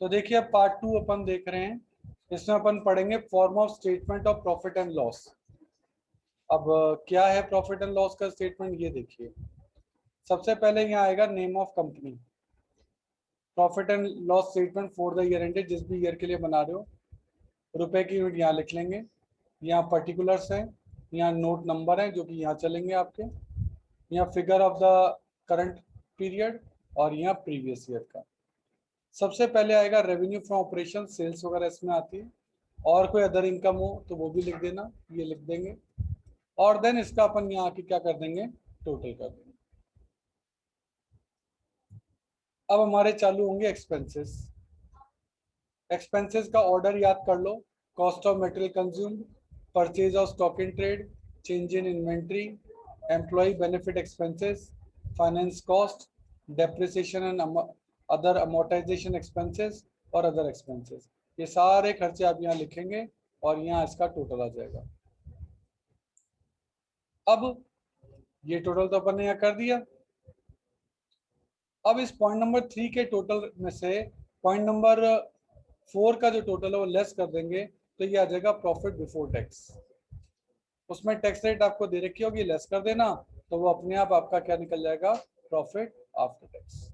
तो देखिए अब पार्ट 2 अपन देख रहे हैं। इसमें अपन पढ़ेंगे form of statement of profit and loss. अब क्या है प्रॉफिट एंड लॉस का स्टेटमेंट, ये देखिए। सबसे पहले यहाँ आएगा name of company. Profit and loss statement for the year ended, जिस भी ईयर के लिए बना रहे हो। रुपए की यूनिट यहाँ लिख लेंगे। यहाँ पर्टिकुलर्स हैं, यहाँ नोट नंबर है जो कि यहाँ चलेंगे आपके। यहाँ figure of the current period और यहाँ प्रीवियस ईयर का। सबसे पहले आएगा रेवेन्यू फ्रॉम ऑपरेशन, सेल्स वगैरह इसमें आती है। और कोई अदर इनकम हो तो वो भी लिख देना, ये लिख देंगे। और देन इसका अपन यहाँ आके क्या कर देंगे, टोटल कर देंगे। अब हमारे चालू होंगे एक्सपेंसेस। एक्सपेंसेस का ऑर्डर याद कर लो। Cost of material consumed, purchase of stock in trade, change in inventory, employ benefit expenses, finance cost, depreciation and other amortisation expenses और अदर एक्सपेंसेस। ये सारे खर्चे आप यहाँ लिखेंगे और यहाँ इसका टोटल आ जाएगा। अब ये टोटल तो अपन ने यहाँ कर दिया। अब इस पॉइंट नंबर 3 के टोटल में से पॉइंट नंबर 4 का जो टोटल है वो लेस कर देंगे, तो ये आ जाएगा प्रॉफिट बिफोर टैक्स। उसमें टैक्स रेट आपको दे रखी होगी, लेस कर देना, तो वो अपने आप आपका क्या निकल जाएगा, प्रॉफिट आफ्टर टैक्स।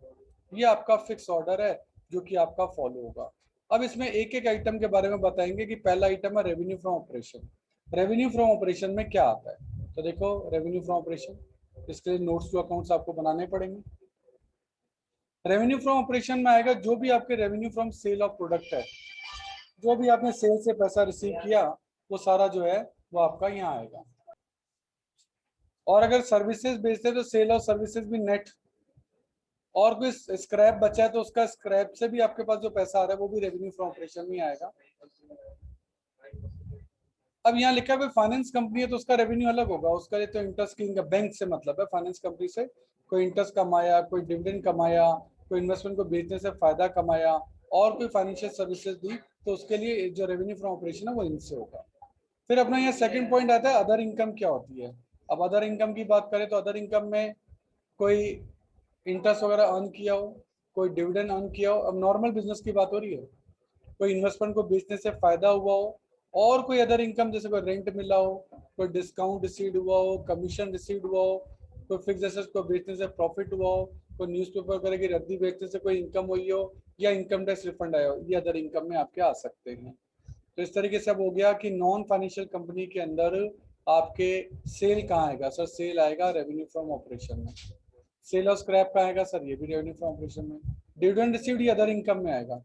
ये आपका फिक्स ऑर्डर है जो कि आपका फॉलो होगा। अब इसमें एक एक आइटम के बारे में बताएंगे कि पहला आइटम है revenue from operation. Revenue from operation में क्या आता है, तो देखो रेवेन्यू फ्रॉम ऑपरेशन, इसके लिए नोट्स टू अकाउंट्स आपको बनाने पड़ेंगे। रेवेन्यू फ्रॉम ऑपरेशन में आएगा जो भी आपके revenue from sale of product है, जो भी आपने सेल से पैसा रिसीव किया वो सारा जो है वो आपका यहाँ आएगा। और अगर सर्विसेज बेचते हैं तो सेल ऑफ सर्विसेज भी नेट। और कोई स्क्रैप बचा है तो उसका स्क्रैप से भी आपके पास जो पैसा आ रहा है वो भी रेवेन्यू फ्रॉम ऑपरेशन में आएगा। अब यहाँ लिखा है फाइनेंस कंपनी है तो उसका रेवेन्यू अलग होगा, उसका लिए तो इंटरेस्ट की बैंक से मतलब है। फाइनेंस कंपनी से कोई इंटरेस्ट कमाया, कोई डिविडेंड कमाया, कोई इन्वेस्टमेंट को बेचने से फायदा कमाया और कोई फाइनेंशियल सर्विसेज दी, तो उसके लिए जो रेवेन्यू फ्रॉम ऑपरेशन है वो इनसे होगा। फिर अपना यहाँ सेकंड पॉइंट आता है अदर इनकम क्या होती है। अब अदर इनकम की बात करें तो अदर इनकम में कोई इंटरेस्ट वगैरह अर्न किया हो, कोई डिविडेंड अर्न किया हो, अब नॉर्मल बिजनेस की बात हो रही है, कोई इन्वेस्टमेंट को बेचने से फायदा हुआ हो, और कोई अदर इनकम जैसे कोई रेंट मिला हो, कोई डिस्काउंट रिसीव हुआ हो, कमीशन रिसीव हुआ हो, कोई फिक्स एसेट्स को बेचने से प्रॉफिट हुआ हो, कोई न्यूज़पेपर वगैरह की रद्दी बेचने से कोई इनकम हुई हो, या इनकम टैक्स रिफंड आया हो, ये अदर इनकम में आपके आ सकते हैं। तो इस तरीके से अब हो गया कि नॉन फाइनेंशियल कंपनी के अंदर आपके सेल कहाँ आएगा सर, सेल आएगा रेवेन्यू फ्रॉम ऑपरेशन में। सेल ऑफ स्क्रैप कहाँ आएगा सर, ये भी रेवेन्यू फ्रॉम ऑपरेशन में। डिविडेंड रिसीव्ड ये अदर इनकम में आएगा।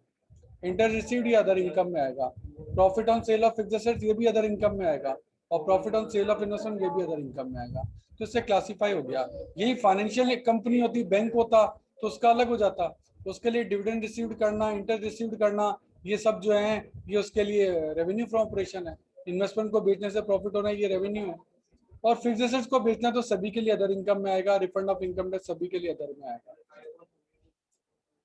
इंटरेस्ट रिसीव्ड ये अदर इनकम में आएगा। Profit on sale of fixed assets ये भी अदर इनकम में आएगा। और profit on sale of investment ये भी अदर इनकम में आएगा। तो इससे क्लासीफाई हो गया। यही फाइनेंशियल कंपनी होती, बैंक होता तो उसका अलग हो जाता। तो उसके लिए डिविडेंड रिसीव्ड करना, इंटरेस्ट रिसीव्ड करना, ये सब जो है ये उसके लिए रेवेन्यू फ्रॉम ऑपरेशन है। इन्वेस्टमेंट को बेचने से प्रॉफिट होना ये रेवेन्यू है। और फिक्स्ड एसेट्स को बेचना तो सभी के लिए अदर इनकम में आएगा। रिफंड ऑफ इनकम टैक्स सभी के लिए अदर में आएगा।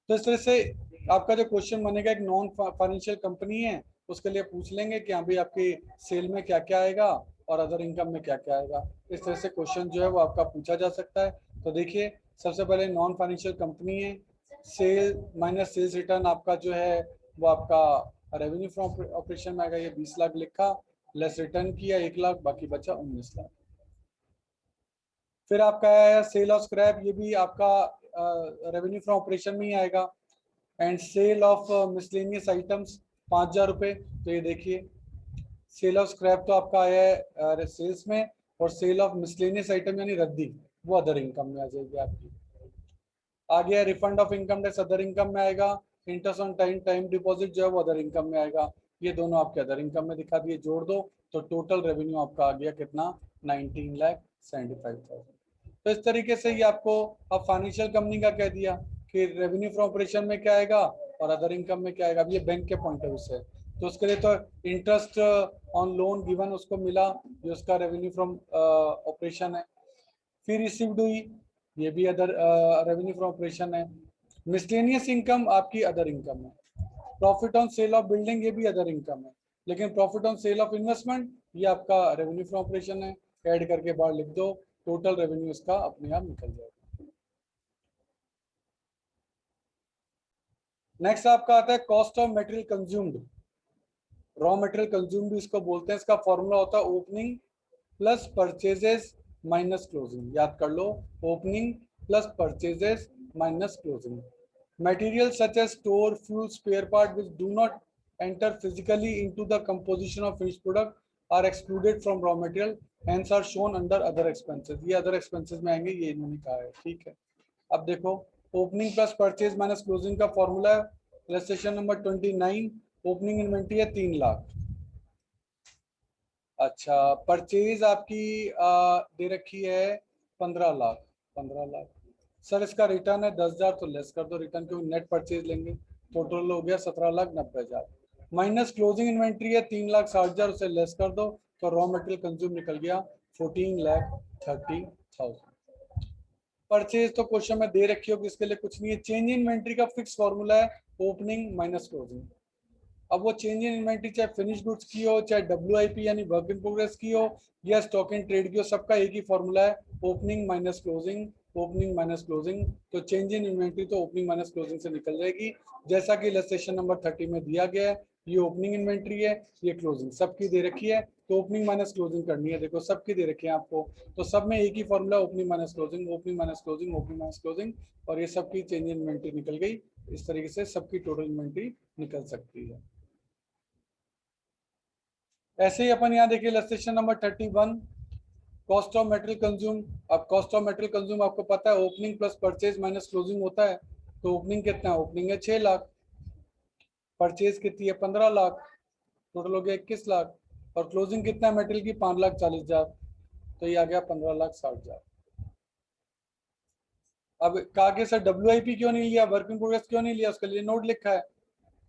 तो इस तरह से आपका जो क्वेश्चन बनेगा, एक नॉन फाइनेंशियल कंपनी है उसके लिए पूछ लेंगे कि हाँ भाई आपकी सेल में क्या क्या आएगा और अदर इनकम में क्या क्या आएगा। इस तरह से क्वेश्चन जो है वो आपका पूछा जा सकता है। तो देखिए सबसे पहले नॉन फाइनेंशियल कंपनी है, सेल माइनस सेल्स रिटर्न आपका जो है वो आपका रेवेन्यू फ्रॉम ऑपरेशन में आएगा। ये 20 लाख लिखा, लेस रिटर्न किया 1 लाख, बाकी बचा 19 लाख। फिर आपका आया सेल ऑफ स्क्रैप, ये भी आपका रेवेन्यू फ्रॉम ऑपरेशन में ही आएगा। And sale of miscellaneous items 5,000 रुपये। तो ये देखिए सेल ऑफ स्क्रैप तो आपका आया है सेल्स में, और सेल ऑफ मिसलेनियस आइटम यानी रद्दी वो अदर इनकम में आ जाएगी आपकी। आ गया refund of income tax other income में आएगा। इंटरेस्ट ऑन टाइम डिपॉजिट जो है वो अदर इनकम में आएगा। ये दोनों आपके अदर इनकम में दिखा दिए, जोड़ दो तो टोटल रेवेन्यू आपका आ गया कितना, 19,75,000। तो इस तरीके से ये आपको अब फाइनेंशियल कंपनी का कह दिया कि रेवेन्यू फ्रॉम ऑपरेशन में क्या आएगा और अदर इनकम में क्या आएगा। अब ये बैंक के पॉइंट ऑफ व्यू से, तो उसके लिए तो इंटरेस्ट ऑन लोन गिवन उसको मिला, ये उसका रेवेन्यू फ्रॉम ऑपरेशन है। फिर रिसीव्ड हुई, ये भी अदर रेवेन्यू फ्रॉम ऑपरेशन है। मिसलेनियस इनकम आपकी अदर इनकम है। Profit on sale of building ये भी अदर इनकम है। लेकिन profit on sale of investment ये आपका रेवेन्यू फ्रॉम ऑपरेशन है। ऐड करके बाहर लिख दो, टोटल रेवेन्यू इसका अपने आप निकल जाएगा। नेक्स्ट आपका आता है cost of material consumed, raw material consume भी इसको बोलते हैं। इसका फॉर्मूला होता है opening plus purchases minus closing. याद कर लो, opening plus purchases minus closing. Materials such as store, fuel, spare part which do not enter physically into the composition of finished product are excluded from raw material, hence are shown under other expenses। ये other expenses में आएंगे, ये इन्होंने कहा है, ठीक है। अब देखो, opening plus purchase minus closing का फॉर्मूला है इलस्ट्रेशन नंबर 29। ओपनिंग इन्वेंट्री है 3 लाख। अच्छा, परचेज आपकी दे रखी है 15 लाख। 15 लाख सर, इसका रिटर्न है 10,000, तो लेस कर दो रिटर्न, क्योंकि नेट परचेज लेंगे। टोटल हो गया 17,90,000 माइनस क्लोजिंग इन्वेंट्री है 3,60,000, उसे लेस कर दो तो रॉ मटेरियल कंज्यूम निकल गया 14,30,000। परचेज तो क्वेश्चन में दे रखी होगी, इसके लिए कुछ नहीं है। चेंज इन इन्वेंट्री का फिक्स फॉर्मूला है ओपनिंग माइनस क्लोजिंग। अब वो चेंज इन इन्वेंट्री चाहे फिनिश गुड्स की हो, चाहे WIP यानी वर्क इन प्रोग्रेस की हो, या स्टॉक इन ट्रेड की हो, सबका एक ही फॉर्मूला है opening minus closing. Opening minus closing, तो चेंज इन इन्वेंट्री तो ओपनिंग माइनस क्लोजिंग से निकल जाएगी, जैसा कि इलस्ट्रेशन नंबर 30 में दिया गया है। ये ओपनिंग इन्वेंट्री है, ये क्लोजिंग, सबकी दे रखी है, तो ओपनिंग माइनस क्लोजिंग करनी है। देखो सबकी दे रखी है आपको, तो सब में एक ही formula opening minus closing, opening minus closing, opening minus closing, और ये सबकी चेंज इन इन्वेंट्री निकल गई। इस तरीके से सबकी टोटल इन्वेंट्री निकल सकती है। ऐसे ही अपन यहाँ देखिए illustration number 31, cost of material consume. अब कॉस्ट ऑफ मटेरियल कंज्यूम आपको पता है opening plus purchase minus closing होता है। तो ओपनिंग कितना है, ओपनिंग है 6 लाख, परचेज कितनी है 15 लाख, टोटल हो गया 21 लाख, और क्लोजिंग कितना है मटेरियल की 5,40,000, तो ये आ गया 15,60,000। अब कहा सर WIP क्यों नहीं लिया, वर्क इन प्रोग्रेस क्यों नहीं लिया, उसके लिए नोट लिखा है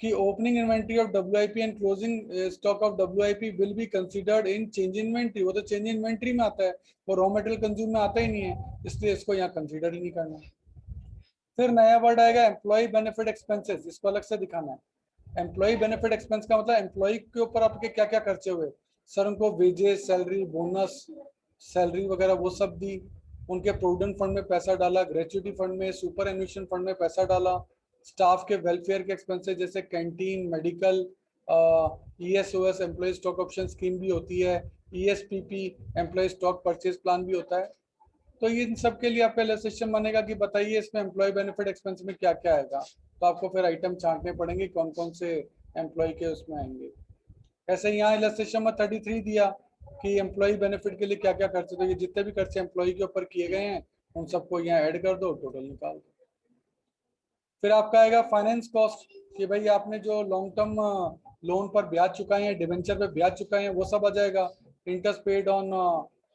कि opening inventory of WIP and closing stock of WIP will be considered in change inventory. वो तो चेंज इन्वेंट्री में आता है, वो रॉ मटेरियल कंज्यूम में आता ही नहीं है, इसलिए इसको यहाँ कंसीडर ही नहीं करना। फिर नया वर्ड आएगा एम्प्लॉय बेनिफिट एक्सपेंसेस, इसको अलग से दिखाना है। एम्प्लॉय बेनिफिट एक्सपेंस का मतलब एम्प्लॉय के ऊपर आपके क्या क्या खर्चे हुए। सर उनको वेजेस, सैलरी, बोनस, सैलरी वगैरह वो सब दी, उनके प्रोविडेंट फंड में पैसा डाला, ग्रेचुइटी फंड में, सुपर एन्यूशन फंड में पैसा डाला, स्टाफ के वेलफेयर के एक्सपेंसेस जैसे canteen, medical, ESOS employee stock option scheme भी होती है, ESPP employee stock purchase plan भी होता है। तो इन सब के लिए आपका इलस्ट्रेशन बनेगा कि बताइए इसमें एम्प्लॉय बेनिफिट एक्सपेंस में क्या क्या आएगा। तो आपको फिर आइटम छांटने पड़ेंगे कौन कौन से एम्प्लॉय के उसमें आएंगे। ऐसे यहाँ इलस्ट्रेशन में 33 दिया कि एम्प्लॉय बेनिफिट के लिए क्या क्या खर्चे, तो ये जितने भी खर्चे एम्प्लॉय के ऊपर किए गए हैं उन सबको यहाँ ऐड कर दो, टोटल निकाल दो। फिर आपका आएगा फाइनेंस कॉस्ट, कि भाई आपने जो लॉन्ग टर्म लोन पर ब्याज चुकाए हैं, डिवेंचर पे ब्याज चुकाए हैं, वो सब आ जाएगा। Interest paid on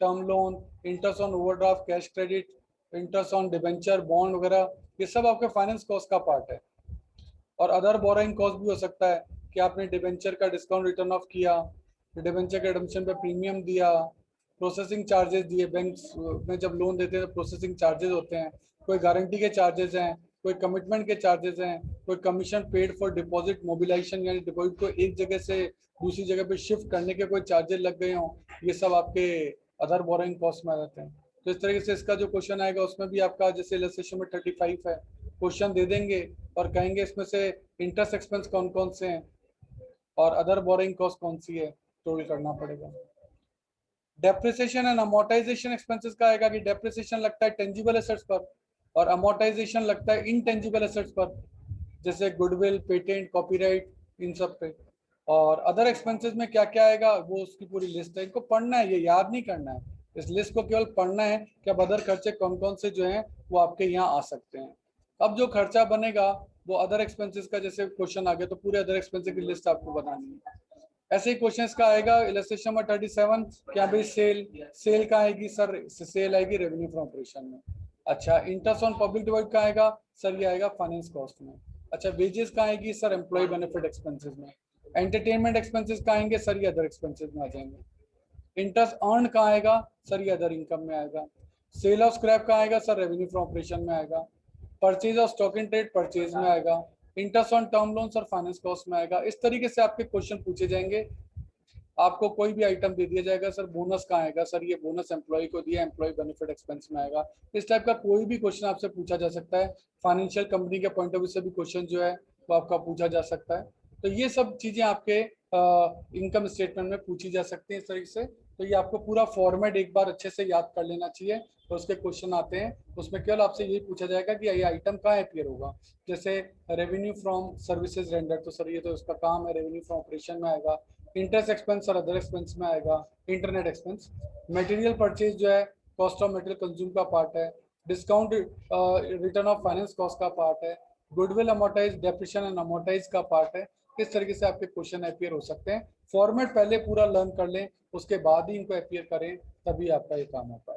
term loan, interest on overdraft, cash credit, interest on debenture, bond वगैरह, ये सब आपके फाइनेंस कॉस्ट का पार्ट है। और अदर बोरोइंग कॉस्ट भी हो सकता है कि आपने डिवेंचर का डिस्काउंट रिटर्न ऑफ किया, डिवेंचर के एडमिशन पे प्रीमियम दिया, प्रोसेसिंग चार्जेस दिए, बैंक में जब लोन देते हैं तो प्रोसेसिंग चार्जेस होते हैं, कोई गारंटी के चार्जेस हैं, कोई कमिटमेंट के चार्जेस हैं, कोई commission paid for deposit mobilisation, यानी डिपॉजिट को एक जगह से दूसरी जगह पे शिफ्ट करने के कोई चार्जेस लग गए हों, ये सब आपके अदर बोरोइंग कॉस्ट में आ जाते हैं। तो इस तरीके से इसका जो क्वेश्चन आएगा उसमें भी आपका जैसे इलस्ट्रेशन में 35 है, क्वेश्चन दे देंगे और कहेंगे इसमें से इंटरेस्ट एक्सपेंस कौन कौन से हैं और अदर बोरोइंग कॉस्ट कौन सी है, टोटल करना पड़ेगा। डेप्रिसिएशन एंड अमोर्टाइजेशन एक्सपेंसेस का आएगा कि डेप्रिसिएशन लगता है टेंजिबल एसेट्स पर और अमोर्टाइजेशन लगता है इनटेंजिबल एसेट्स पर, जैसे गुडविल, पेटेंट, कॉपीराइट, इन सब पे। और अदर एक्सपेंसेस में क्या क्या आएगा वो उसकी पूरी लिस्ट है, इनको पढ़ना है, ये याद नहीं करना है, इस लिस्ट को केवल पढ़ना है कि अब अदर खर्चे कौन कौन से जो हैं वो आपके यहाँ आ सकते हैं। अब जो खर्चा बनेगा वो अदर एक्सपेंसेस का, जैसे क्वेश्चन आ गया तो पूरे अदर एक्सपेंसेस की लिस्ट आपको बनानी है। ऐसे ही क्वेश्चन का आएगा इलस्ट्रेशन नंबर 37, क्या भाई सेल, सेल का आएगी सर, सेल आएगी रेवेन्यू फ्रॉम ऑपरेशन में। अच्छा, इंटरेस्ट ऑन पब्लिक डिवाइड का आएगा सर, ये आएगा फाइनेंस कॉस्ट में। अच्छा, वेजेस का आएगी सर एम्प्लॉय बेनिफिट एक्सपेंसेस में। एंटरटेनमेंट एक्सपेंसेस का आएंगे सर, ये अदर एक्सपेंसेस में आ जाएंगे। इंटरेस्ट अर्न का आएगा सर, ये अदर इनकम में आएगा। सेल ऑफ स्क्रैप का आएगा सर, रेवेन्यू फ्रॉम ऑपरेशन में आएगा। Purchase of stock in trade purchase में आएगा। Interest on term loan sir finance cost में आएगा। इस तरीके से आपके क्वेश्चन पूछे जाएंगे। आपको कोई भी आइटम दे दिया जाएगा सर, बोनस कहाँ आएगा सर, ये बोनस एम्प्लॉय को दिया, एम्प्लॉय बेनिफिट एक्सपेंस में आएगा। इस टाइप का कोई भी क्वेश्चन आपसे पूछा जा सकता है। फाइनेंशियल कंपनी के पॉइंट ऑफ व्यू से भी क्वेश्चन जो है वो आपका पूछा जा सकता है। तो ये सब चीजें आपके इनकम स्टेटमेंट में पूछी जा सकती हैं इस तरीके से। तो ये आपको पूरा फॉर्मेट एक बार अच्छे से याद कर लेना चाहिए। तो उसके क्वेश्चन आते हैं, उसमें केवल आपसे यही पूछा जाएगा कि ये आइटम कहाँ अपीयर होगा। जैसे रेवेन्यू फ्रॉम सर्विसेज रेंडर, तो सर ये तो इसका काम है, रेवेन्यू फ्रॉम ऑपरेशन में आएगा। इंटरेस्ट एक्सपेंस और अदर एक्सपेंस में आएगा। इंटरनेट एक्सपेंस, मटेरियल परचेज जो है कॉस्ट ऑफ मटेरियल कंज्यूम का पार्ट है। Discount return of finance cost का पार्ट है। Goodwill amortise, depreciation and amortise का पार्ट है। इस तरीके से आपके क्वेश्चन अपीयर हो सकते हैं। फॉर्मेट पहले पूरा लर्न कर लें, उसके बाद ही इनको अपीयर करें, तभी आपका ये काम हो पाएगा।